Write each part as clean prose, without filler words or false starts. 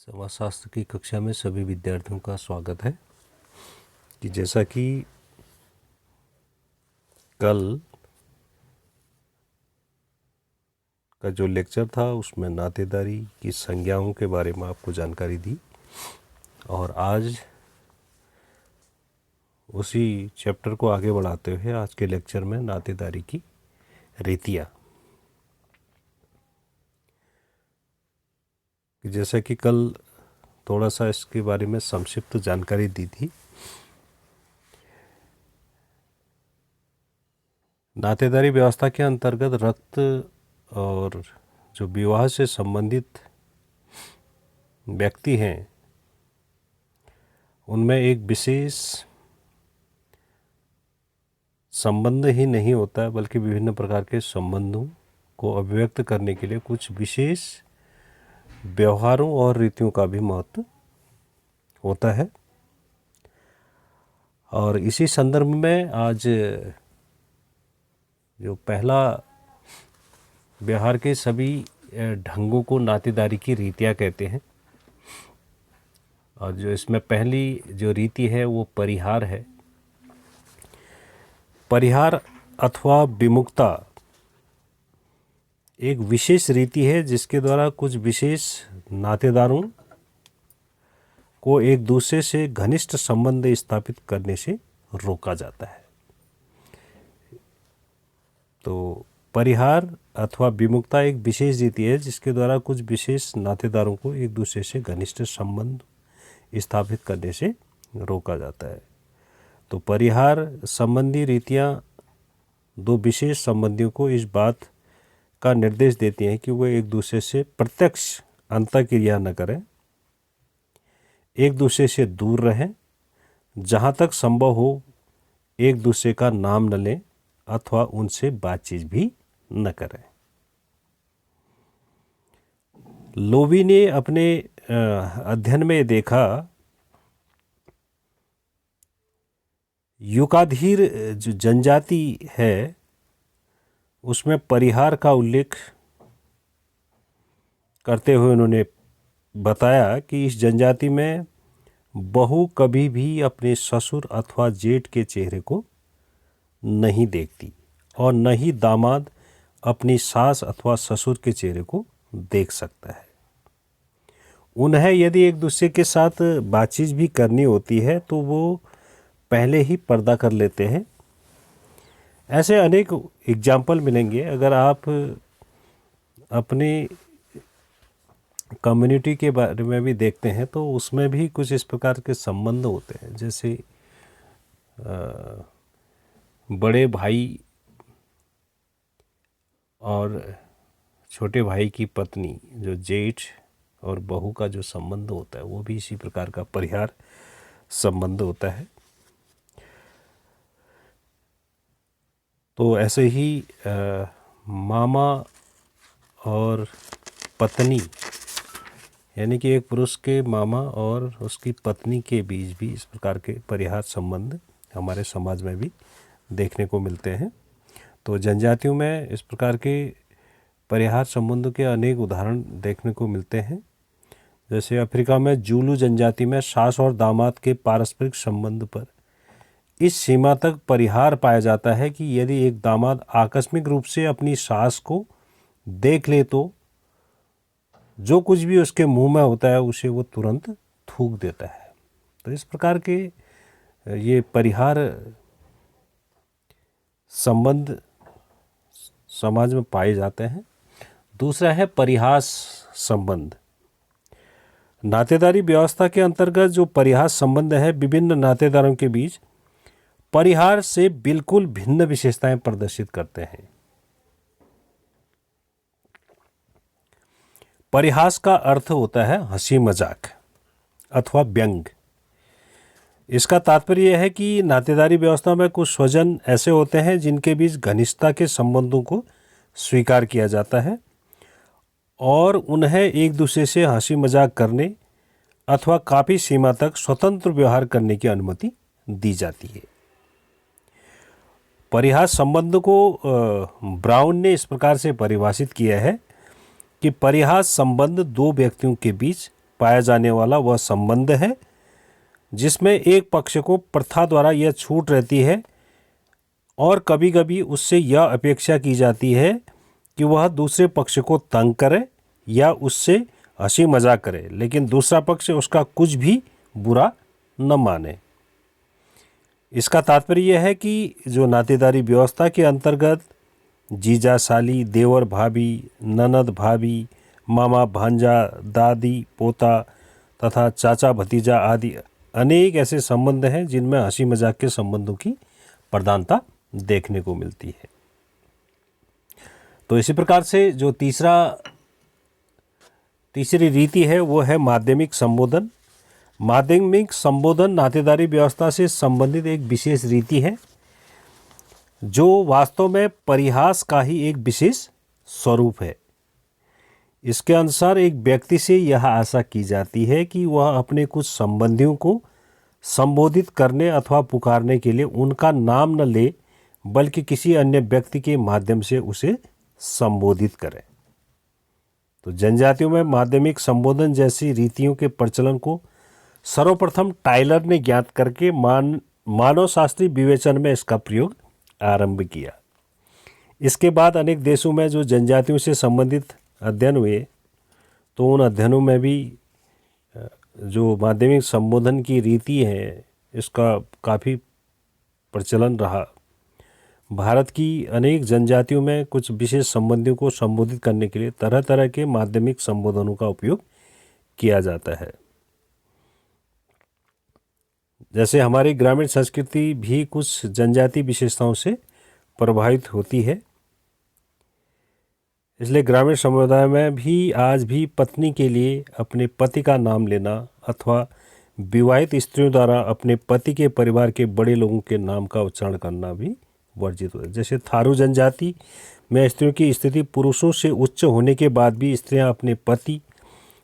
समाजशास्त्र की कक्षा में सभी विद्यार्थियों का स्वागत है। कि जैसा कि कल का जो लेक्चर था उसमें नातेदारी की संज्ञाओं के बारे में आपको जानकारी दी, और आज उसी चैप्टर को आगे बढ़ाते हुए आज के लेक्चर में नातेदारी की रीतियाँ। जैसा कि कल थोड़ा सा इसके बारे में संक्षिप्त जानकारी दी थी, नातेदारी व्यवस्था के अंतर्गत रक्त और जो विवाह से संबंधित व्यक्ति हैं उनमें एक विशेष संबंध ही नहीं होता है, बल्कि विभिन्न प्रकार के संबंधों को अभिव्यक्त करने के लिए कुछ विशेष व्यवहारों और रीतियों का भी महत्व होता है। और इसी संदर्भ में आज जो पहला व्यवहार के सभी ढंगों को नातेदारी की रीतियाँ कहते हैं, और जो इसमें पहली जो रीति है वो परिहार है। परिहार अथवा विमुक्ता एक विशेष रीति है जिसके द्वारा कुछ विशेष नातेदारों को एक दूसरे से घनिष्ठ संबंध स्थापित करने से रोका जाता है। तो परिहार अथवा विमुक्ता एक विशेष रीति है जिसके द्वारा कुछ विशेष नातेदारों को एक दूसरे से घनिष्ठ संबंध स्थापित करने से रोका जाता है। तो परिहार संबंधी रीतियां दो विशेष संबंधियों को इस बात का निर्देश देती हैं कि वे एक दूसरे से प्रत्यक्ष अंतःक्रिया न करें, एक दूसरे से दूर रहें, जहाँ तक संभव हो एक दूसरे का नाम न लें अथवा उनसे बातचीत भी न करें। लोवी ने अपने अध्ययन में देखा, युकाधीर जो जनजाति है उसमें परिहार का उल्लेख करते हुए उन्होंने बताया कि इस जनजाति में बहू कभी भी अपने ससुर अथवा जेठ के चेहरे को नहीं देखती और न ही दामाद अपनी सास अथवा ससुर के चेहरे को देख सकता है। उन्हें यदि एक दूसरे के साथ बातचीत भी करनी होती है तो वो पहले ही पर्दा कर लेते हैं। ऐसे अनेक एग्जाम्पल मिलेंगे। अगर आप अपनी कम्युनिटी के बारे में भी देखते हैं तो उसमें भी कुछ इस प्रकार के संबंध होते हैं, जैसे बड़े भाई और छोटे भाई की पत्नी, जो जेठ और बहू का जो संबंध होता है वो भी इसी प्रकार का परिहार संबंध होता है। तो ऐसे ही मामा और पत्नी, यानी कि एक पुरुष के मामा और उसकी पत्नी के बीच भी इस प्रकार के परिहार संबंध हमारे समाज में भी देखने को मिलते हैं। तो जनजातियों में इस प्रकार के परिहार संबंधों के अनेक उदाहरण देखने को मिलते हैं। जैसे अफ्रीका में जूलू जनजाति में सास और दामाद के पारस्परिक संबंध पर इस सीमा तक परिहार पाया जाता है कि यदि एक दामाद आकस्मिक रूप से अपनी सास को देख ले तो जो कुछ भी उसके मुंह में होता है उसे वो तुरंत थूक देता है। तो इस प्रकार के ये परिहार संबंध समाज में पाए जाते हैं। दूसरा है परिहास संबंध। नातेदारी व्यवस्था के अंतर्गत जो परिहास संबंध है विभिन्न नातेदारों के बीच परिहार से बिल्कुल भिन्न विशेषताएं प्रदर्शित करते हैं। परिहास का अर्थ होता है हंसी मजाक अथवा व्यंग। इसका तात्पर्य यह है कि नातेदारी व्यवस्था में कुछ स्वजन ऐसे होते हैं जिनके बीच घनिष्ठता के संबंधों को स्वीकार किया जाता है और उन्हें एक दूसरे से हंसी मजाक करने अथवा काफ़ी सीमा तक स्वतंत्र व्यवहार करने की अनुमति दी जाती है। परिहास संबंध को ब्राउन ने इस प्रकार से परिभाषित किया है कि परिहास संबंध दो व्यक्तियों के बीच पाया जाने वाला वह संबंध है जिसमें एक पक्ष को प्रथा द्वारा यह छूट रहती है और कभी कभी उससे यह अपेक्षा की जाती है कि वह दूसरे पक्ष को तंग करे या उससे हंसी मजाक करे, लेकिन दूसरा पक्ष उसका कुछ भी बुरा न माने। इसका तात्पर्य यह है कि जो नातेदारी व्यवस्था के अंतर्गत जीजा साली, देवर भाभी, ननद भाभी, मामा भांजा, दादी पोता तथा चाचा भतीजा आदि अनेक ऐसे संबंध हैं जिनमें हंसी मजाक के संबंधों की प्रधानता देखने को मिलती है। तो इसी प्रकार से जो तीसरी रीति है वो है माध्यमिक संबोधन। माध्यमिक संबोधन नातेदारी व्यवस्था से संबंधित एक विशेष रीति है जो वास्तव में परिहास का ही एक विशेष स्वरूप है। इसके अनुसार एक व्यक्ति से यह आशा की जाती है कि वह अपने कुछ संबंधियों को संबोधित करने अथवा पुकारने के लिए उनका नाम न ले बल्कि किसी अन्य व्यक्ति के माध्यम से उसे संबोधित करे। तो जनजातियों में माध्यमिक संबोधन जैसी रीतियों के प्रचलन को सर्वप्रथम टाइलर ने ज्ञात करके मानव शास्त्रीय विवेचन में इसका प्रयोग आरंभ किया। इसके बाद अनेक देशों में जो जनजातियों से संबंधित अध्ययन हुए तो उन अध्ययनों में भी जो माध्यमिक संबोधन की रीति है इसका काफ़ी प्रचलन रहा। भारत की अनेक जनजातियों में कुछ विशेष संबंधियों को संबोधित करने के लिए तरह तरह के माध्यमिक संबोधनों का उपयोग किया जाता है। जैसे हमारी ग्रामीण संस्कृति भी कुछ जनजाति विशेषताओं से प्रभावित होती है, इसलिए ग्रामीण समुदाय में भी आज भी पत्नी के लिए अपने पति का नाम लेना अथवा विवाहित स्त्रियों द्वारा अपने पति के परिवार के बड़े लोगों के नाम का उच्चारण करना भी वर्जित होता है। जैसे थारू जनजाति में स्त्रियों की स्थिति पुरुषों से उच्च होने के बाद भी स्त्रियां अपने पति,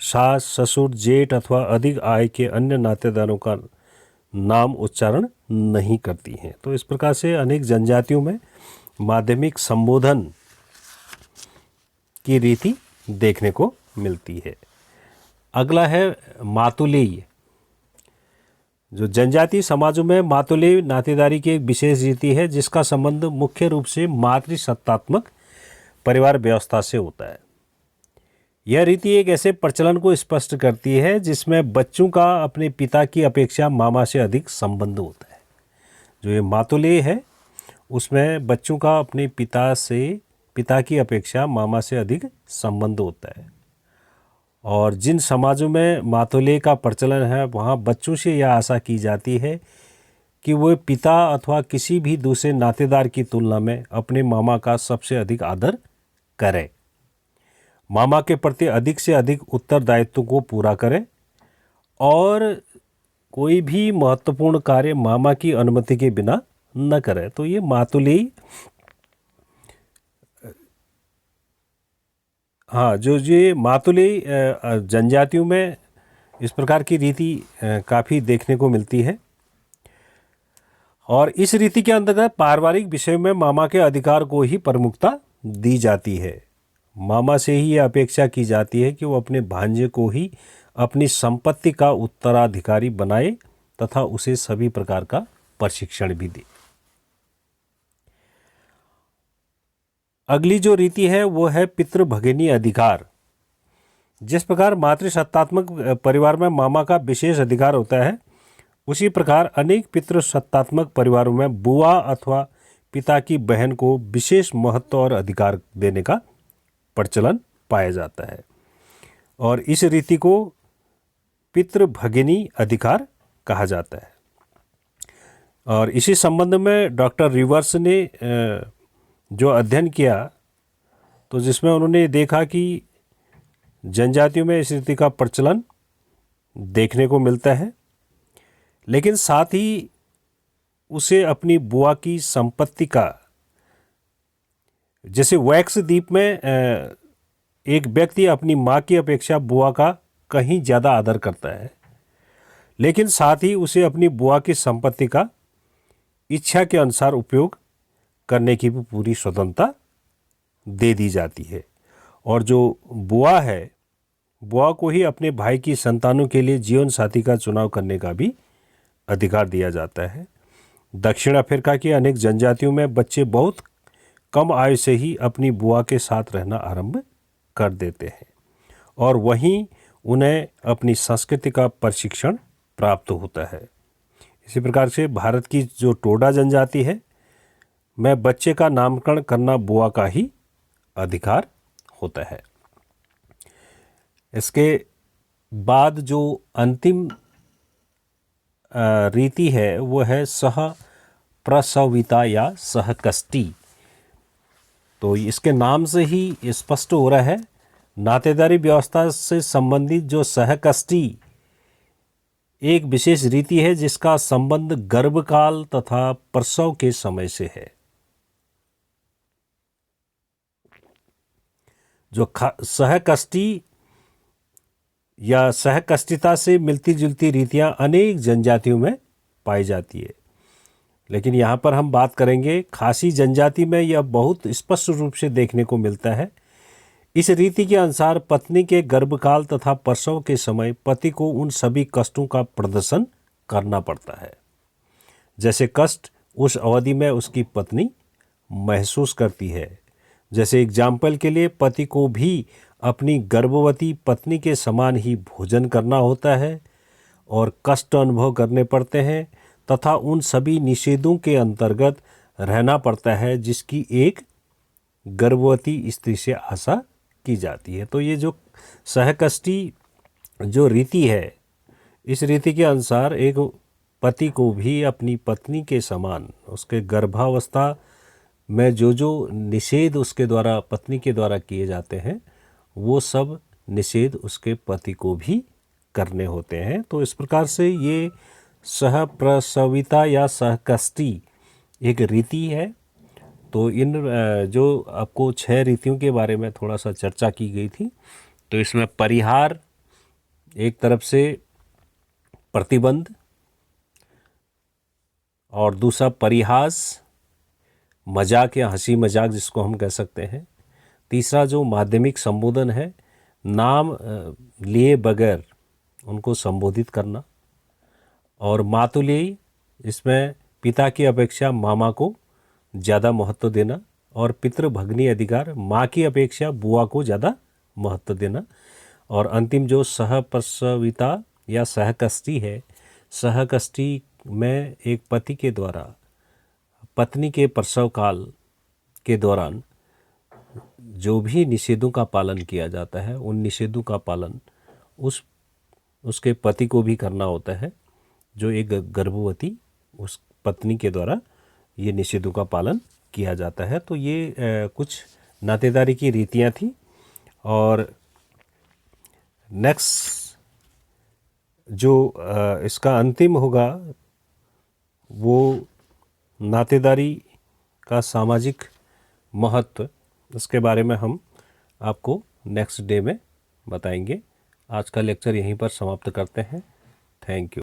सास, ससुर, जेठ अथवा अधिक आय के अन्य नातेदारों का नाम उच्चारण नहीं करती हैं। तो इस प्रकार से अनेक जनजातियों में माध्यमिक संबोधन की रीति देखने को मिलती है। अगला है मातुलेय। जो जनजातीय समाजों में मातुलेय नातेदारी की एक विशेष रीति है जिसका संबंध मुख्य रूप से मातृसत्तात्मक परिवार व्यवस्था से होता है। यह रीति एक ऐसे प्रचलन को स्पष्ट करती है जिसमें बच्चों का अपने पिता की अपेक्षा मामा से अधिक संबंध होता है। जो ये मातुलेय है उसमें बच्चों का अपने पिता की अपेक्षा मामा से अधिक संबंध होता है। और जिन समाजों में मातुलेय का प्रचलन है वहाँ बच्चों से यह आशा की जाती है कि वो पिता अथवा किसी भी दूसरे नातेदार की तुलना में अपने मामा का सबसे अधिक आदर करें, मामा के प्रति अधिक से अधिक उत्तरदायित्व को पूरा करें और कोई भी महत्वपूर्ण कार्य मामा की अनुमति के बिना न करें। तो ये मातुलेय जो ये मातुलेय जनजातियों में इस प्रकार की रीति काफ़ी देखने को मिलती है। और इस रीति के अंतर्गत पारिवारिक विषय में मामा के अधिकार को ही प्रमुखता दी जाती है। मामा से ही यह अपेक्षा की जाती है कि वो अपने भांजे को ही अपनी संपत्ति का उत्तराधिकारी बनाए तथा उसे सभी प्रकार का प्रशिक्षण भी दे। अगली जो रीति है वो है पितृभगिनी अधिकार। जिस प्रकार मातृसत्तात्मक परिवार में मामा का विशेष अधिकार होता है उसी प्रकार अनेक पितृसत्तात्मक परिवारों में बुआ अथवा पिता की बहन को विशेष महत्व और अधिकार देने का प्रचलन पाया जाता है और इस रीति को पितृभगिनी अधिकार कहा जाता है। और इसी संबंध में डॉक्टर रिवर्स ने जो अध्ययन किया तो जिसमें उन्होंने देखा कि जनजातियों में इस रीति का प्रचलन देखने को मिलता है, लेकिन साथ ही उसे अपनी बुआ की संपत्ति का, जैसे वैक्स द्वीप में एक व्यक्ति अपनी माँ की अपेक्षा बुआ का कहीं ज़्यादा आदर करता है, लेकिन साथ ही उसे अपनी बुआ की संपत्ति का इच्छा के अनुसार उपयोग करने की भी पूरी स्वतंत्रता दे दी जाती है। और जो बुआ है बुआ को ही अपने भाई की संतानों के लिए जीवन साथी का चुनाव करने का भी अधिकार दिया जाता है। दक्षिण अफ्रीका की अनेक जनजातियों में बच्चे बहुत कम आयु से ही अपनी बुआ के साथ रहना आरंभ कर देते हैं और वहीं उन्हें अपनी संस्कृति का प्रशिक्षण प्राप्त होता है। इसी प्रकार से भारत की जो टोडा जनजाति है में बच्चे का नामकरण करना बुआ का ही अधिकार होता है। इसके बाद जो अंतिम रीति है वो है सह प्रसविता या सहकष्टी। तो इसके नाम से ही स्पष्ट हो रहा है, नातेदारी व्यवस्था से संबंधित जो सहकष्टी एक विशेष रीति है जिसका संबंध गर्भकाल तथा प्रसव के समय से है। जो सहकष्टी या सहकष्टिता से मिलती जुलती रीतियां अनेक जनजातियों में पाई जाती है, लेकिन यहाँ पर हम बात करेंगे खासी जनजाति में यह बहुत स्पष्ट रूप से देखने को मिलता है। इस रीति के अनुसार पत्नी के गर्भकाल तथा प्रसव के समय पति को उन सभी कष्टों का प्रदर्शन करना पड़ता है जैसे कष्ट उस अवधि में उसकी पत्नी महसूस करती है। जैसे एग्जाम्पल के लिए पति को भी अपनी गर्भवती पत्नी के समान ही भोजन करना होता है और कष्ट अनुभव करने पड़ते हैं तथा उन सभी निषेधों के अंतर्गत रहना पड़ता है जिसकी एक गर्भवती स्त्री से आशा की जाती है। तो ये जो सहकष्टी जो रीति है, इस रीति के अनुसार एक पति को भी अपनी पत्नी के समान उसके गर्भावस्था में जो जो निषेध उसके द्वारा पत्नी के द्वारा किए जाते हैं वो सब निषेध उसके पति को भी करने होते हैं। तो इस प्रकार से ये सहप्रसविता या सहकष्टी एक रीति है। तो इन जो आपको 6 रीतियों के बारे में थोड़ा सा चर्चा की गई थी, तो इसमें परिहार एक तरफ से प्रतिबंध और दूसरा परिहास, मजाक या हंसी मजाक जिसको हम कह सकते हैं। तीसरा जो माध्यमिक संबोधन है, नाम लिए बगैर उनको संबोधित करना। और मातुलेय, इसमें पिता की अपेक्षा मामा को ज़्यादा महत्व देना। और पितृभग्नी अधिकार, माँ की अपेक्षा बुआ को ज़्यादा महत्व देना। और अंतिम जो सहप्रसविता या सहकष्टी है, सहकष्टी में एक पति के द्वारा पत्नी के प्रसव काल के दौरान जो भी निषेधों का पालन किया जाता है, उन निषेधों का पालन उसके पति को भी करना होता है, जो एक गर्भवती उस पत्नी के द्वारा ये निषेधों का पालन किया जाता है। तो ये कुछ नातेदारी की रीतियां थी। और नेक्स्ट जो इसका अंतिम होगा वो नातेदारी का सामाजिक महत्व, इसके बारे में हम आपको नेक्स्ट डे में बताएंगे। आज का लेक्चर यहीं पर समाप्त करते हैं। Thank you.